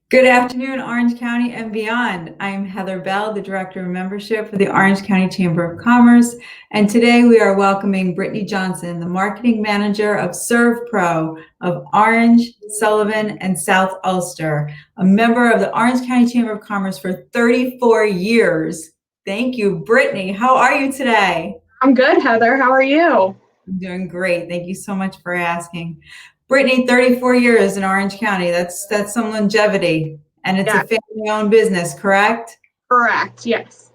Good afternoon, Orange County and beyond. I'm Heather Bell, the Director of Membership for the Orange County Chamber of Commerce, and today we are welcoming Brittany Johnson, the Marketing Manager of SurfPro of Orange, Sullivan, and South Ulster, a member of the Orange County Chamber of Commerce for 34 years. Thank you, Brittany. How are you today? I'm good, Heather. How are you? I'm doing great. Thank you so much for asking. Brittany, 34 years in Orange County. That's some longevity, and it's a Yeah, family-owned business, correct? correct. Yes.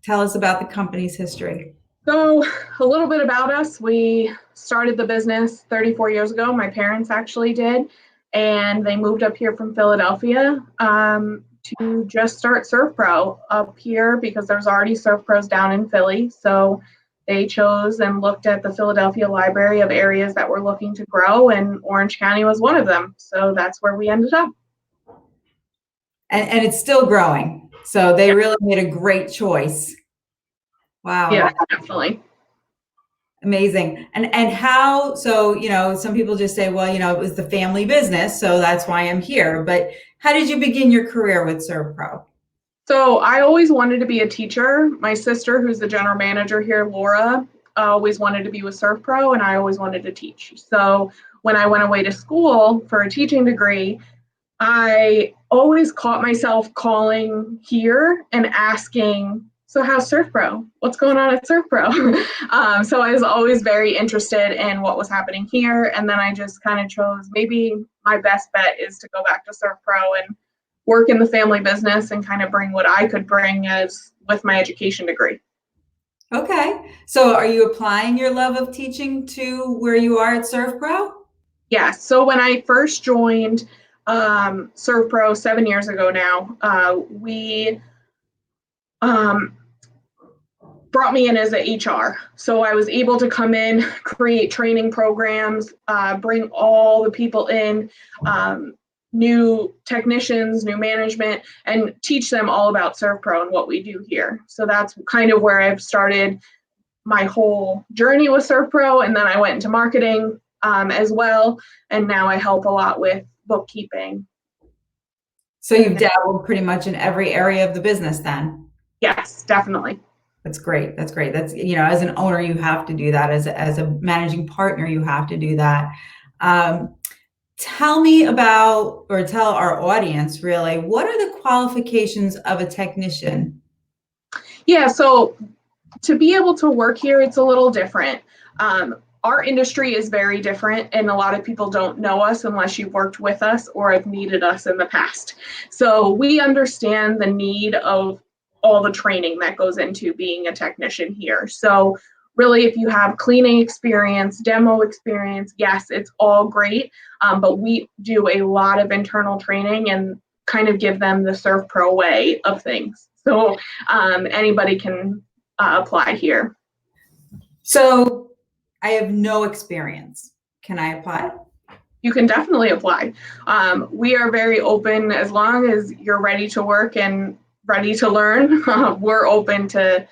Tell us about the company's history. So, a little bit about us. We started the business 34 years ago. My parents actually did, and they moved up here from Philadelphia to just start SurfPro up here because there's already SurfPros down in Philly. So, they chose and looked at the Philadelphia library of areas that were looking to grow, and Orange County was one of them. So, that's where we ended up. And it's still growing. So they really made a great choice. Wow. Yeah, definitely. Amazing. And how, so, some people just say, well, it was the family business, so that's why I'm here. But how did you begin your career with SurfPro? So I always wanted to be a teacher. My sister, who's the general manager here, Laura, always wanted to be with SurfPro, and I always wanted to teach. So when I went away to school for a teaching degree, I always caught myself calling here and asking, so how's SurfPro? What's going on at SurfPro? So I was always very interested in what was happening here. And then I just kind of chose maybe my best bet is to go back to SurfPro and work in the family business and kind of bring what I could bring as with my education degree. Okay. So are you applying your love of teaching to where you are at SurfPro? Yeah. So when I first joined SurfPro 7 years ago now, we brought me in as an HR. So I was able to come in, create training programs, bring all the people in, new technicians, new management, and teach them all about SurfPro and what we do here. So that's kind of where I've started my whole journey with SurfPro. And then I went into marketing as well. And now I help a lot with bookkeeping. So you've dabbled pretty much in every area of the business then? Yes, definitely. That's great. That's great. That's, as an owner, you have to do that. As a managing partner, you have to do that. Tell me about, or tell our audience really, what are the qualifications of a technician? Yeah, so to be able to work here, it's a little different. Our industry is very different, and a lot of people don't know us unless you've worked with us or have needed us in the past. So we understand the need of all the training that goes into being a technician here. So really, if you have cleaning experience, demo experience, yes, it's all great. But we do a lot of internal training and kind of give them the SurfPro way of things. So anybody can apply here. So I have no experience. Can I apply? You can definitely apply. We are very open as long as you're ready to work and ready to learn. We're open to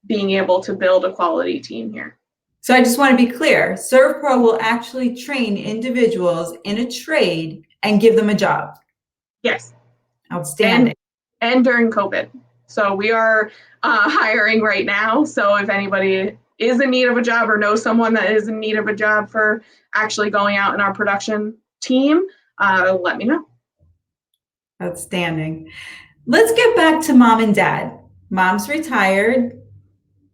being able to build a quality team here. So I just want to be clear, SurfPro will actually train individuals in a trade and give them a job. Yes. Outstanding. And during COVID. So we are hiring right now. So if anybody is in need of a job or knows someone that is in need of a job for actually going out in our production team, let me know. Outstanding. Let's get back to mom and dad. Mom's retired.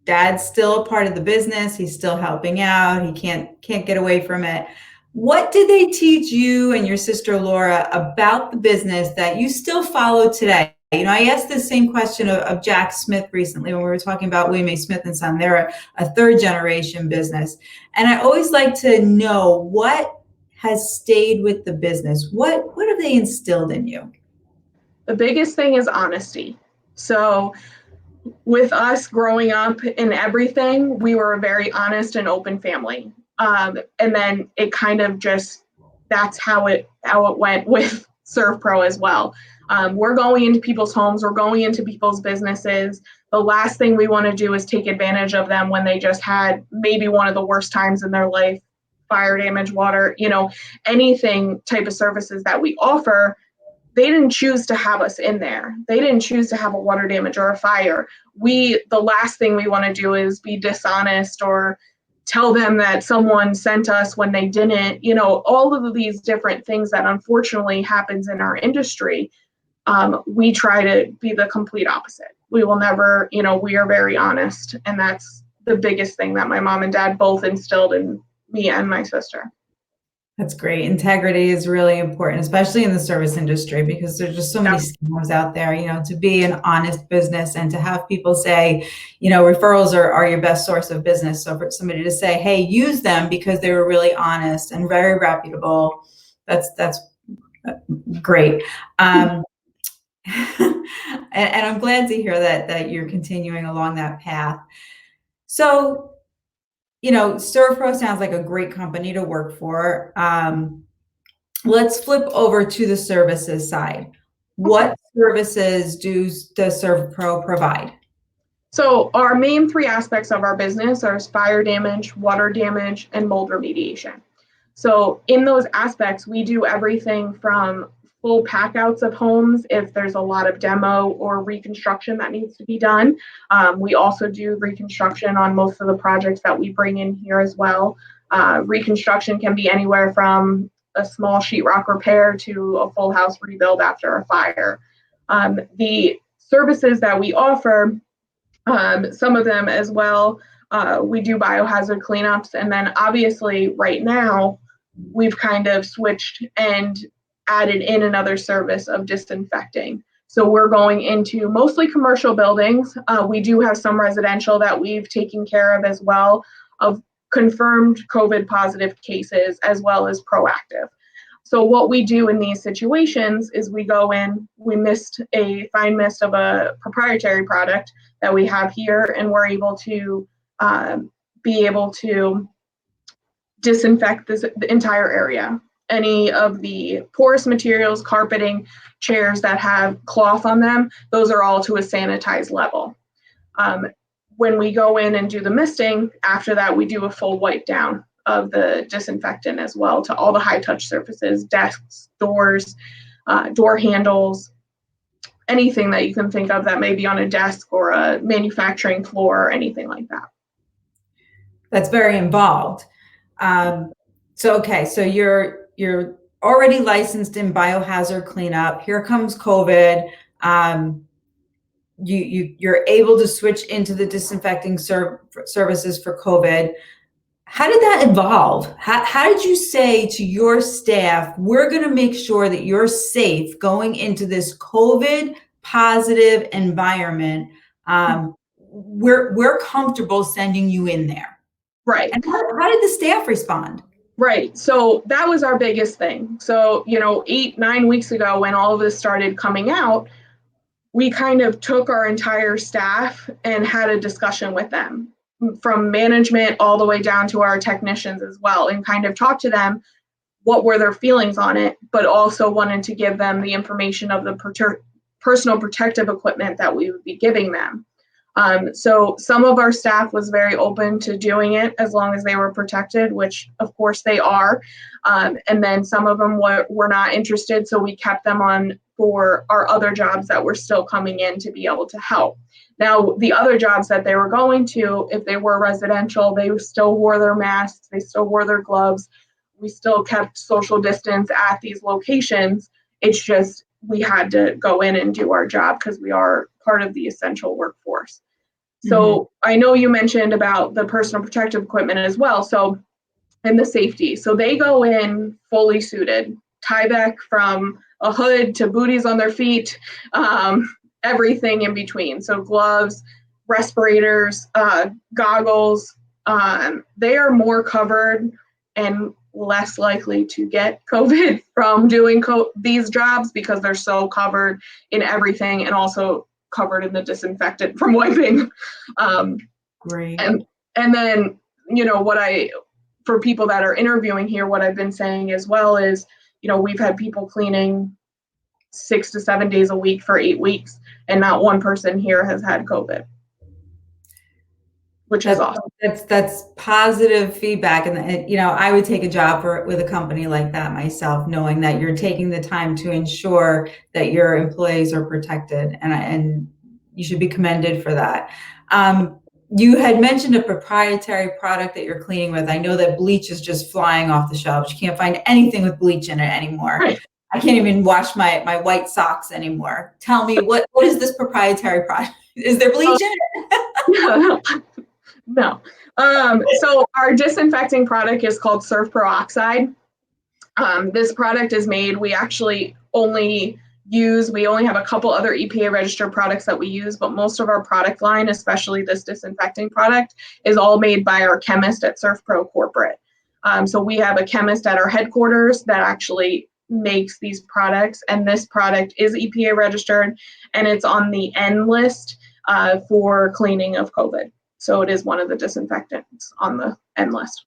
Dad's still a part of the business. He's still helping out. He can't get away from it. What did they teach you and your sister Laura about the business that you still follow today? I asked the same question of Jack Smith recently when we were talking about William A. Smith and Son. They're a third generation business. And I always like to know what has stayed with the business. What have they instilled in you? The biggest thing is honesty. So with us growing up in everything, we were a very honest and open family. And then it kind of just, that's how it went with SurfPro as well. We're going into people's homes, we're going into people's businesses. The last thing we want to do is take advantage of them when they just had maybe one of the worst times in their life, fire damage, water, anything type of services that we offer. they didn't choose to have us in there. They didn't choose to have a water damage or a fire. The last thing we want to do is be dishonest or tell them that someone sent us when they didn't. All of these different things that unfortunately happens in our industry. We try to be the complete opposite. We will never, we are very honest, and that's the biggest thing that my mom and dad both instilled in me and my sister. That's great. Integrity is really important, especially in the service industry, because there's just so many scams out there. To be an honest business and to have people say, referrals are your best source of business. So for somebody to say, hey, use them because they were really honest and very reputable, that's great. And I'm glad to hear that you're continuing along that path. So, SurfPro sounds like a great company to work for. Let's flip over to the services side. What services does SurfPro provide? So our main three aspects of our business are fire damage, water damage, and mold remediation. So in those aspects, we do everything from full packouts of homes if there's a lot of demo or reconstruction that needs to be done. We also do reconstruction on most of the projects that we bring in here as well. Reconstruction can be anywhere from a small sheetrock repair to a full house rebuild after a fire. The services that we offer, some of them as well, we do biohazard cleanups, and then obviously right now we've kind of switched and added in another service of disinfecting. So we're going into mostly commercial buildings. We do have some residential that we've taken care of as well, of confirmed COVID positive cases as well as proactive. So what we do in these situations is we go in, we mist a fine mist of a proprietary product that we have here, and we're able to be able to disinfect the entire area. Any of the porous materials, carpeting, chairs that have cloth on them, those are all to a sanitized level. When we go in and do the misting, after that we do a full wipe down of the disinfectant as well to all the high touch surfaces, desks, doors, door handles, anything that you can think of that may be on a desk or a manufacturing floor or anything like that. That's very involved. So you're already licensed in biohazard cleanup. Here comes COVID. You're able to switch into the disinfecting services for COVID. How did that evolve? How did you say to your staff, we're going to make sure that you're safe going into this COVID positive environment? We're comfortable sending you in there. Right. And how did the staff respond? Right. So that was our biggest thing. So, 8-9 weeks ago, when all of this started coming out, we kind of took our entire staff and had a discussion with them, from management all the way down to our technicians as well, and kind of talked to them what were their feelings on it, but also wanted to give them the information of the personal protective equipment that we would be giving them. So some of our staff was very open to doing it as long as they were protected, which of course they are. And then some of them were not interested, so we kept them on for our other jobs that were still coming in to be able to help. Now, the other jobs that they were going to, if they were residential, they still wore their masks, they still wore their gloves. We still kept social distance at these locations. It's just we had to go in and do our job because we are part of the essential workforce. So I know you mentioned about the personal protective equipment as well. So, and the safety. So they go in fully suited, tie back from a hood to booties on their feet, everything in between. So gloves, respirators, goggles, they are more covered and less likely to get COVID from doing these jobs because they're so covered in everything and also covered in the disinfectant from wiping. Great. And then, for people that are interviewing here, what I've been saying as well is, we've had people cleaning 6 to 7 days a week for 8 weeks, and not one person here has had COVID. which is awesome. That's positive feedback, and you know, I would take a job with a company like that myself, knowing that you're taking the time to ensure that your employees are protected, and you should be commended for that. You had mentioned a proprietary product that you're cleaning with. I know that bleach is just flying off the shelves. You can't find anything with bleach in it anymore. Right. I can't even wash my white socks anymore. Tell me, what is this proprietary product? Is there bleach in it? No. So our disinfecting product is called SurfPro Oxide. This product is made, we only have a couple other EPA registered products that we use, but most of our product line, especially this disinfecting product, is all made by our chemist at SurfPro Corporate. So we have a chemist at our headquarters that actually makes these products, and this product is EPA registered, and it's on the N list for cleaning of COVID. So it is one of the disinfectants on the N list.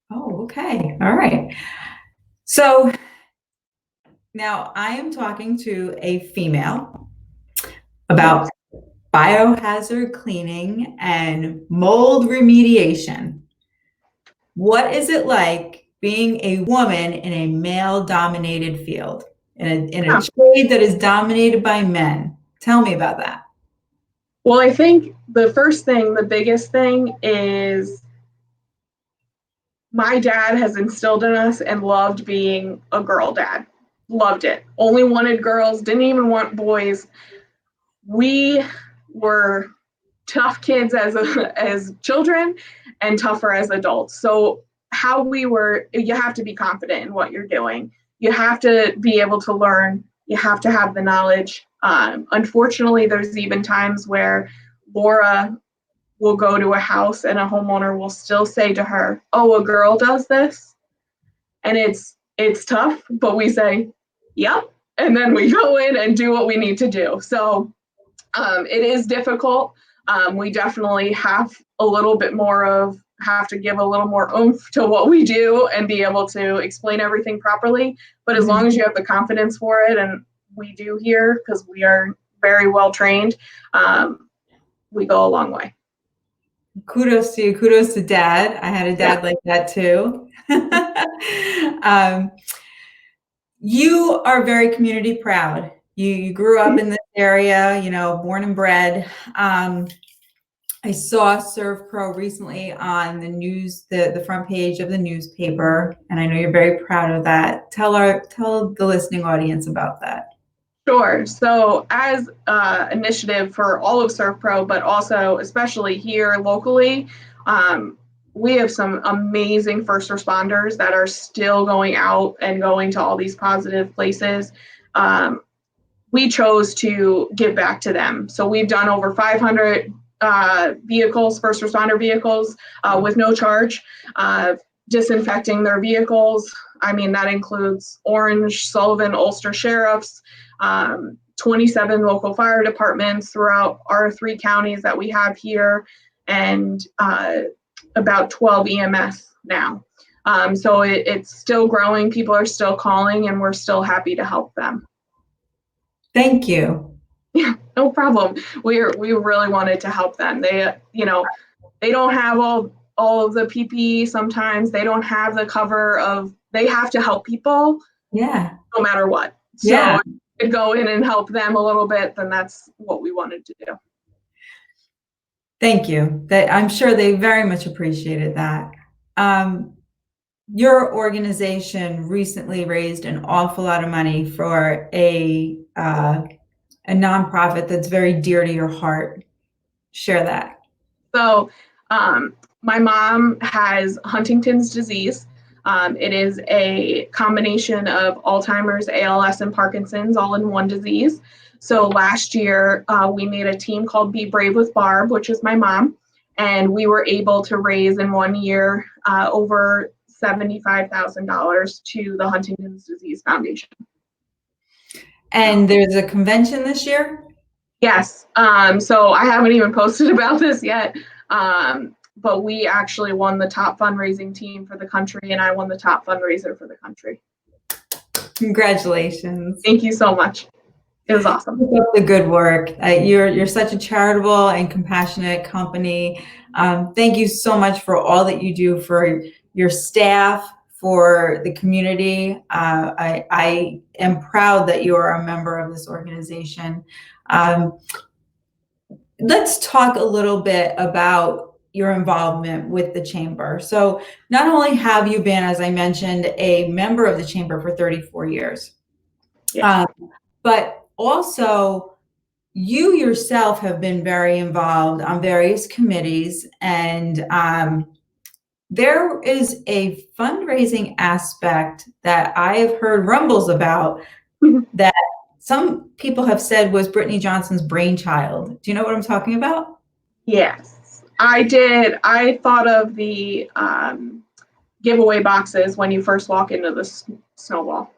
Oh, okay. All right. So now I am talking to a female about biohazard cleaning and mold remediation. What is it like being a woman in a male-dominated field, in a trade that is dominated by men? Tell me about that. Well, I think the biggest thing is my dad has instilled in us and loved being a girl dad. Loved it. Only wanted girls, didn't even want boys. We were tough kids as children and tougher as adults. So you have to be confident in what you're doing. You have to be able to learn. You have to have the knowledge. Unfortunately, there's even times where Laura will go to a house and a homeowner will still say to her, "Oh, a girl does this," and it's tough, but we say, "Yep," and then we go in and do what we need to do. So it is difficult. We definitely have to give a little more oomph to what we do and be able to explain everything properly. But as long as you have the confidence for it, and we do here because we are very well trained, we go a long way. Kudos to you. Kudos to Dad. I had a dad like that too. You are very community proud. You grew up in this area, you know, born and bred. I saw ServPro recently on the news, the front page of the newspaper, and I know you're very proud of that. Tell the listening audience about that. Sure. So as initiative for all of SurfPro, but also especially here locally, we have some amazing first responders that are still going out and going to all these positive places. We chose to give back to them. So we've done over 500 vehicles, first responder vehicles, with no charge, disinfecting their vehicles. I mean, that includes Orange, Sullivan, Ulster sheriffs, 27 local fire departments throughout our 3 counties that we have here, and about 12 EMS now. So it's still growing. People are still calling, and we're still happy to help them. Thank you. Yeah, no problem. We really wanted to help them. They don't have all of the PPE. Sometimes they don't have the cover of. They have to help people. Yeah. No matter what. So to go in and help them a little bit, then that's what we wanted to do. Thank you. I'm sure they very much appreciated that. Your organization recently raised an awful lot of money for a nonprofit that's very dear to your heart. Share that. So my mom has Huntington's disease. It is a combination of Alzheimer's, ALS, and Parkinson's all in one disease. So last year, we made a team called Be Brave with Barb, which is my mom, and we were able to raise in 1 year over $75,000 to the Huntington's Disease Foundation. And there's a convention this year? Yes. So I haven't even posted about this yet, but we actually won the top fundraising team for the country, and I won the top fundraiser for the country. Congratulations. Thank you so much. It was awesome. Keep up the good work. You're such a charitable and compassionate company. Thank you so much for all that you do for your staff, for the community. I am proud that you are a member of this organization. Let's talk a little bit about your involvement with the chamber. So not only have you been, as I mentioned, a member of the chamber for 34 years, Yeah. but also you yourself have been very involved on various committees, and there is a fundraising aspect that I have heard rumbles about that some people have said was Brittany Johnson's brainchild. Do you know what I'm talking about? Yes, I did. I thought of the giveaway boxes when you first walk into the snowball.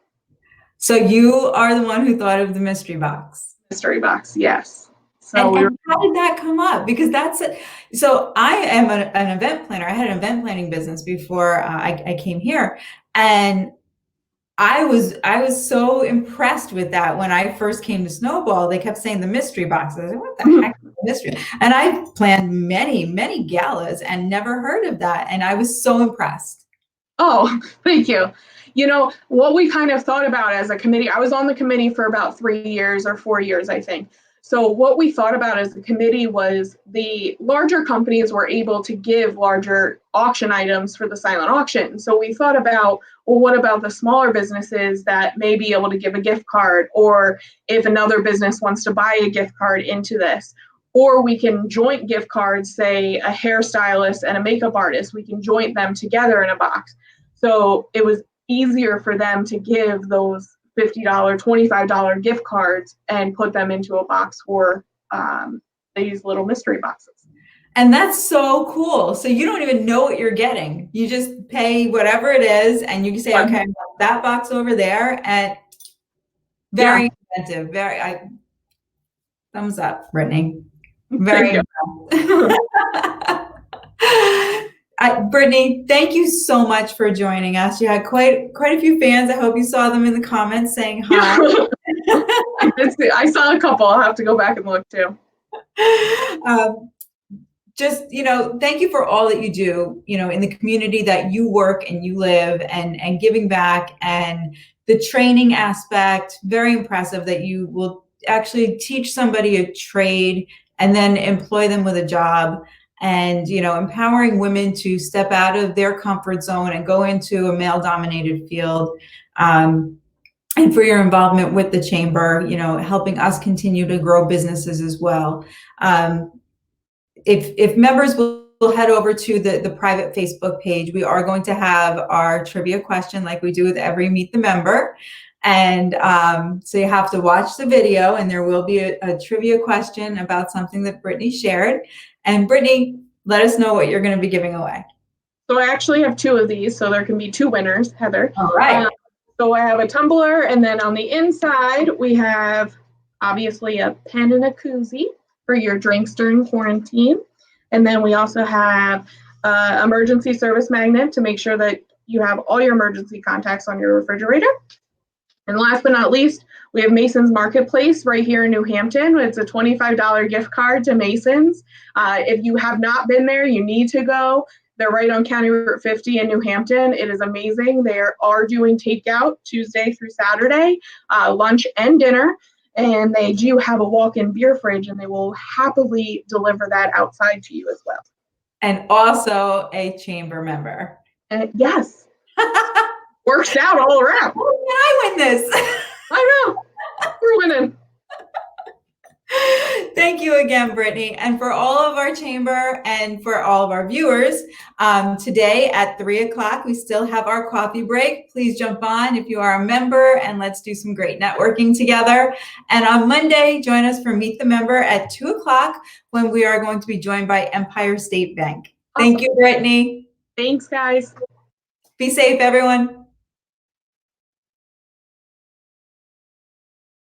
So you are the one who thought of the mystery box. Mystery box, yes. So and how did that come up? Because that's it. So I am an event planner. I had an event planning business before I came here, and I was so impressed with that when I first came to Snowball. They kept saying the mystery box. I was like, what the heck is the mystery? And I planned many galas and never heard of that, and I was so impressed. Oh, thank you. You know, what we kind of thought about as a committee, I was on the committee for about 3 years or 4 years, I think. So what we thought about as a committee was the larger companies were able to give larger auction items for the silent auction. So we thought about, well, what about the smaller businesses that may be able to give a gift card, or if another business wants to buy a gift card into this, or we can joint gift cards, say a hairstylist and a makeup artist, we can joint them together in a box. So it was easier for them to give those $50, $25 gift cards and put them into a box for these little mystery boxes. And that's so cool. So you don't even know what you're getting. You just pay whatever it is, and you can say, okay, I want that box over there. And very inventive. Thumbs up, Brittany. Very Brittany, thank you so much for joining us. You had quite a few fans. I hope you saw them in the comments saying hi. I saw a couple. I'll have to go back and look too. Just, thank you for all that you do, in the community that you work and you live, and giving back, and the training aspect. Very impressive that you will actually teach somebody a trade and then employ them with a job, and empowering women to step out of their comfort zone and go into a male-dominated field, and for your involvement with the chamber, helping us continue to grow businesses as well. If members will head over to the private Facebook page, we are going to have our trivia question like we do with every Meet the Member. And so you have to watch the video, and there will be a trivia question about something that Brittany shared. And Brittany, let us know what you're going to be giving away. So I actually have 2 of these, so there can be 2 winners, Heather. All right. So I have a tumbler, and then on the inside, we have obviously a pen and a koozie for your drinks during quarantine. And then we also have emergency service magnet to make sure that you have all your emergency contacts on your refrigerator. And last but not least, we have Mason's Marketplace right here in New Hampton. It's a $25 gift card to Mason's. If you have not been there, you need to go. They're right on County Route 50 in New Hampton. It is amazing. They are doing takeout Tuesday through Saturday, lunch and dinner. And they do have a walk-in beer fridge, and they will happily deliver that outside to you as well. And also a chamber member. Yes. Works out all around. How did I win this? I know. We're winning. Thank you again, Brittany. And for all of our chamber and for all of our viewers, today at 3:00, we still have our coffee break. Please jump on if you are a member, and let's do some great networking together. And on Monday, join us for Meet the Member at 2:00, when we are going to be joined by Empire State Bank. Awesome. Thank you, Brittany. Thanks, guys. Be safe, everyone.